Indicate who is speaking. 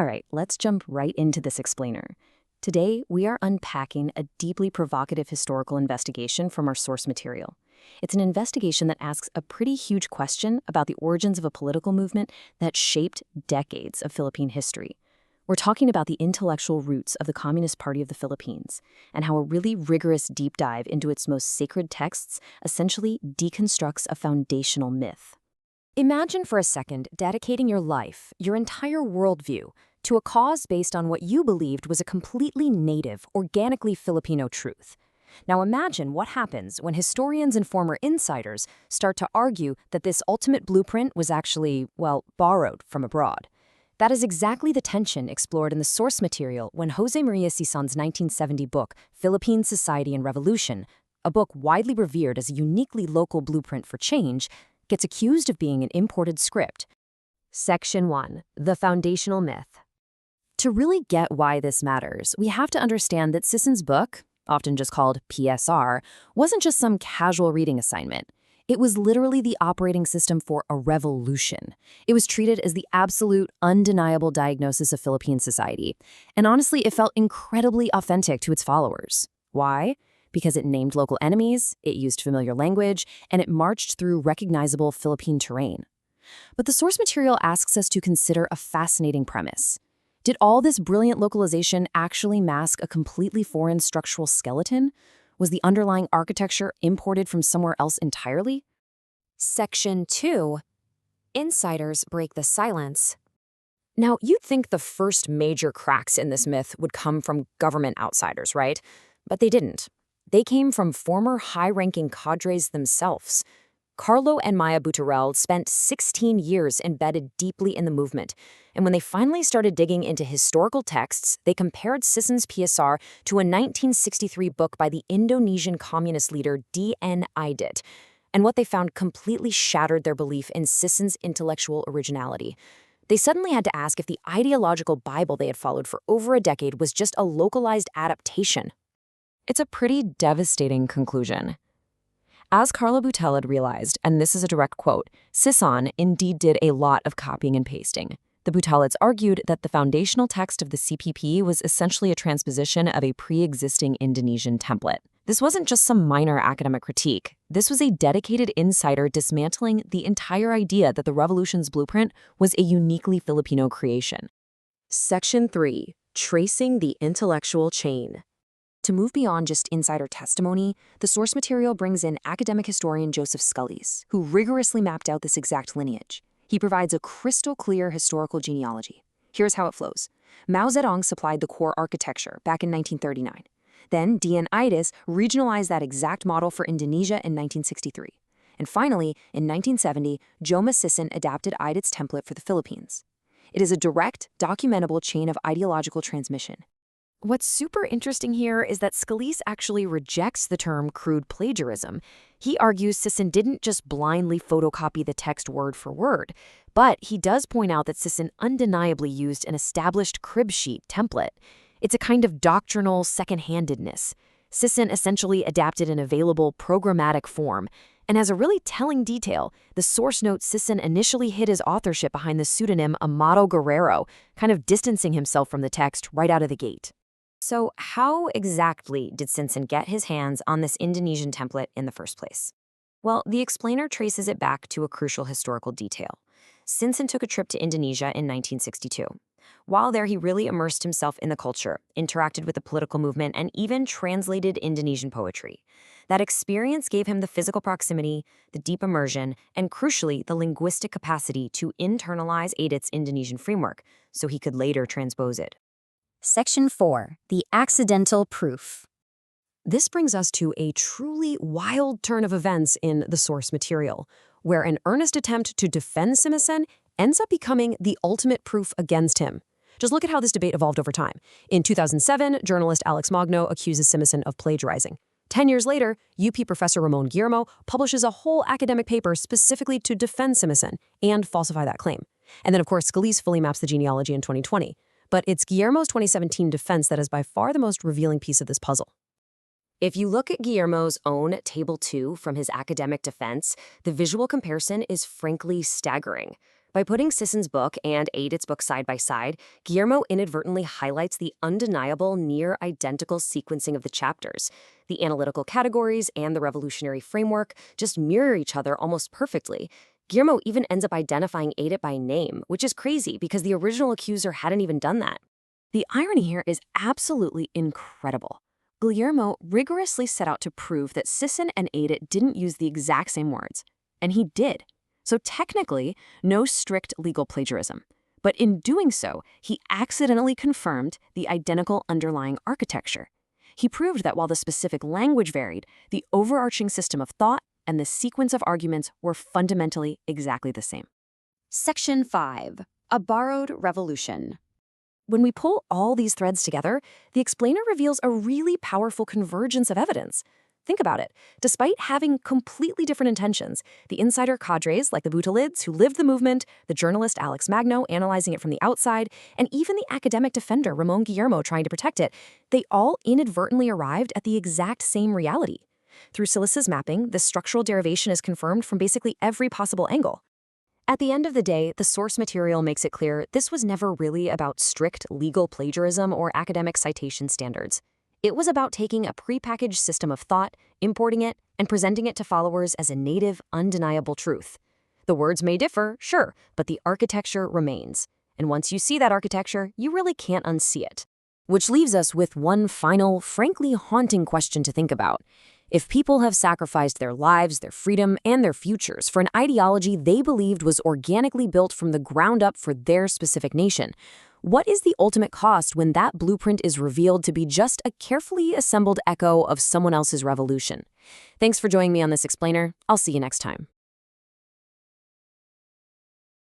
Speaker 1: All right, let's jump right into this explainer. Today, we are unpacking a deeply provocative historical investigation from our source material. It's an investigation that asks a pretty huge question about the origins of a political movement that shaped decades of Philippine history. We're talking about the intellectual roots of the Communist Party of the Philippines and how a really rigorous deep dive into its most sacred texts essentially deconstructs a foundational myth.
Speaker 2: Imagine for a second dedicating your life, your entire worldview, to a cause based on what you believed was a completely native, organically Filipino truth. Now imagine what happens when historians and former insiders start to argue that this ultimate blueprint was actually, well, borrowed from abroad. That is exactly the tension explored in the source material when Jose Maria Sison's 1970 book, Philippine Society and Revolution, a book widely revered as a uniquely local blueprint for change, gets accused of being an imported script. Section 1. The Foundational Myth. To really get why this matters, we have to understand that Sison's book, often just called PSR, wasn't just some casual reading assignment. It was literally the operating system for a revolution. It was treated as the absolute, undeniable diagnosis of Philippine society. And honestly, it felt incredibly authentic to its followers. Why? Because it named local enemies, it used familiar language, and it marched through recognizable Philippine terrain. But the source material asks us to consider a fascinating premise. Did all this brilliant localization actually mask a completely foreign structural skeleton? Was the underlying architecture imported from somewhere else entirely? Section 2. Insiders break the silence. Now, you'd think the first major cracks in this myth would come from government outsiders, right? But they didn't. They came from former high-ranking cadres themselves. Carlo and Maya Butarel spent 16 years embedded deeply in the movement, and when they finally started digging into historical texts, they compared Sison's PSR to a 1963 book by the Indonesian communist leader Dipa Aidit, and what they found completely shattered their belief in Sison's intellectual originality. They suddenly had to ask if the ideological Bible they had followed for over a decade was just a localized adaptation. It's a pretty devastating conclusion. As Carlo Butel had realized, and this is a direct quote, Sison indeed did a lot of copying and pasting. The Butelids argued that the foundational text of the CPP was essentially a transposition of a pre-existing Indonesian template. This wasn't just some minor academic critique. This was a dedicated insider dismantling the entire idea that the revolution's blueprint was a uniquely Filipino creation. Section 3. Tracing the intellectual chain. To move beyond just insider testimony, the source material brings in academic historian Joseph Scullies, who rigorously mapped out this exact lineage. He provides a crystal-clear historical genealogy. Here's how it flows. Mao Zedong supplied the core architecture back in 1939. Then Dipa Aidit regionalized that exact model for Indonesia in 1963. And finally, in 1970, Joma Sison adapted Aidit's template for the Philippines. It is a direct, documentable chain of ideological transmission. What's super interesting here is that Scullies actually rejects the term crude plagiarism. He argues Sison didn't just blindly photocopy the text word for word, but he does point out that Sison undeniably used an established crib sheet template. It's a kind of doctrinal second-handedness. Sison essentially adapted an available programmatic form, and as a really telling detail, the source notes Sison initially hid his authorship behind the pseudonym Amado Guerrero, kind of distancing himself from the text right out of the gate. So how exactly did Sison get his hands on this Indonesian template in the first place? Well, the explainer traces it back to a crucial historical detail. Sison took a trip to Indonesia in 1962. While there, he really immersed himself in the culture, interacted with the political movement, and even translated Indonesian poetry. That experience gave him the physical proximity, the deep immersion, and crucially, the linguistic capacity to internalize Aidit's Indonesian framework, so he could later transpose it. Section 4. The Accidental Proof. This brings us to a truly wild turn of events in the source material, where an earnest attempt to defend Sison ends up becoming the ultimate proof against him. Just look at how this debate evolved over time. In 2007, journalist Alex Magno accuses Sison of plagiarizing. 10 years later, UP professor Ramon Guillermo publishes a whole academic paper specifically to defend Sison and falsify that claim. And then, of course, Scullies fully maps the genealogy in 2020. But it's Guillermo's 2017 defense that is by far the most revealing piece of this puzzle. If you look at Guillermo's own Table 2 from his academic defense, the visual comparison is frankly staggering. By putting Sisson's book and Aidit's book side by side, Guillermo inadvertently highlights the undeniable, near-identical sequencing of the chapters. The analytical categories and the revolutionary framework just mirror each other almost perfectly. Guillermo even ends up identifying Aidit by name, which is crazy because the original accuser hadn't even done that.
Speaker 1: The irony here is absolutely incredible. Guillermo rigorously set out to prove that Sison and Aidit didn't use the exact same words. And he did. So technically, no strict legal plagiarism. But in doing so, he accidentally confirmed the identical underlying architecture. He proved that while the specific language varied, the overarching system of thought and the sequence of arguments were fundamentally exactly the same.
Speaker 2: Section 5. A Borrowed Revolution.
Speaker 1: When we pull all these threads together, the explainer reveals a really powerful convergence of evidence. Think about it. Despite having completely different intentions, the insider cadres like the Boutalids who lived the movement, the journalist Alex Magno analyzing it from the outside, and even the academic defender Ramon Guillermo trying to protect it, they all inadvertently arrived at the exact same reality. Through Silas's mapping, this structural derivation is confirmed from basically every possible angle. At the end of the day, the source material makes it clear this was never really about strict legal plagiarism or academic citation standards. It was about taking a prepackaged system of thought, importing it, and presenting it to followers as a native, undeniable truth. The words may differ, sure, but the architecture remains. And once you see that architecture, you really can't unsee it. Which leaves us with one final, frankly haunting question to think about. If people have sacrificed their lives, their freedom, and their futures for an ideology they believed was organically built from the ground up for their specific nation, what is the ultimate cost when that blueprint is revealed to be just a carefully assembled echo of someone else's revolution? Thanks for joining me on this explainer. I'll see you next time.